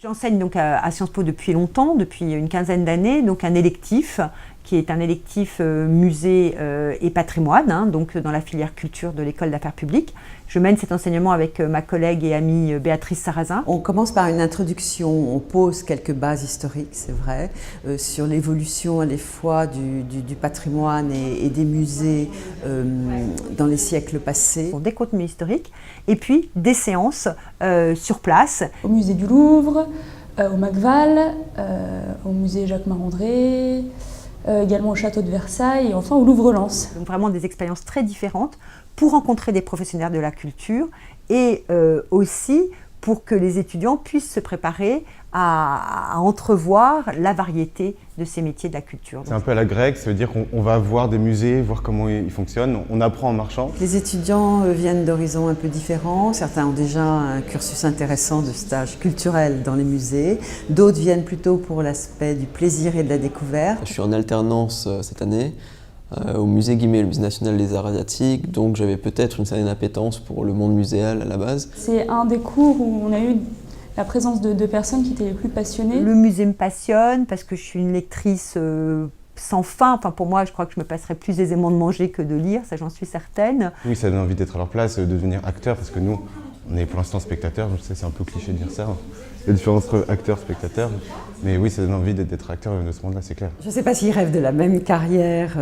J'enseigne donc à Sciences Po depuis longtemps, depuis une quinzaine d'années, donc un électif qui est un électif musée et patrimoine, hein, donc dans la filière culture de l'école d'affaires publiques. Je mène cet enseignement avec ma collègue et amie Béatrice Sarrazin. On commence par une introduction, on pose quelques bases historiques, c'est vrai, sur l'évolution à la fois du patrimoine et des musées dans les siècles passés. Des contenus historiques et puis des séances sur place. Au musée du Louvre, au Macval, au musée Jacques Marandré, également au château de Versailles et enfin au Louvre-Lens. Donc vraiment des expériences très différentes pour rencontrer des professionnels de la culture et aussi pour que les étudiants puissent se préparer à entrevoir la variété de ces métiers de la culture. C'est un peu à la grecque, ça veut dire qu'on va voir des musées, voir comment ils fonctionnent, on apprend en marchant. Les étudiants viennent d'horizons un peu différents, certains ont déjà un cursus intéressant de stage culturel dans les musées, d'autres viennent plutôt pour l'aspect du plaisir et de la découverte. Je suis en alternance cette année au musée Guimet, le musée national des arts asiatiques, donc j'avais peut-être une certaine appétence pour le monde muséal à la base. C'est un des cours où on a eu la présence de personnes qui étaient les plus passionnées. Le musée me passionne parce que je suis une lectrice sans fin. Enfin, pour moi, je crois que je me passerais plus aisément de manger que de lire, ça j'en suis certaine. Oui, ça donne envie d'être à leur place, de devenir acteur, parce que nous, on est pour l'instant spectateurs, je sais, c'est un peu cliché de dire ça. Il y a la différence entre acteur et spectateur, mais oui, ça donne envie d'être acteur de ce monde-là, c'est clair. Je ne sais pas s'ils rêvent de la même carrière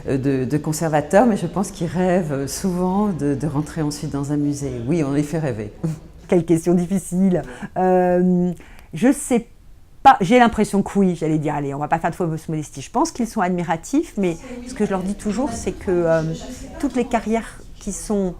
de conservateur, mais je pense qu'ils rêvent souvent de rentrer ensuite dans un musée. Oui, on les fait rêver. Quelle question difficile. Je sais pas, j'ai l'impression que oui, j'allais dire, allez, on va pas faire de fausse modestie. Je pense qu'ils sont admiratifs, mais ce que je leur dis toujours, c'est que toutes les carrières qui sont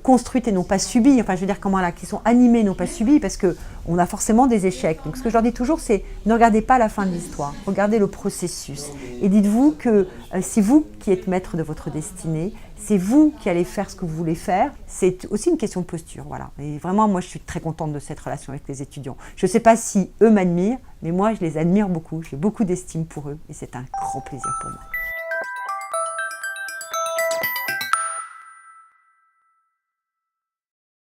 construites et non pas subies, enfin je veux dire comment là, qui sont animées et non pas subies, parce qu'on a forcément des échecs. Donc ce que je leur dis toujours, c'est ne regardez pas la fin de l'histoire, regardez le processus. Et dites-vous que c'est vous qui êtes maître de votre destinée, c'est vous qui allez faire ce que vous voulez faire. C'est aussi une question de posture, voilà. Et vraiment, moi je suis très contente de cette relation avec les étudiants. Je ne sais pas si eux m'admirent, mais moi je les admire beaucoup, j'ai beaucoup d'estime pour eux et c'est un grand plaisir pour moi.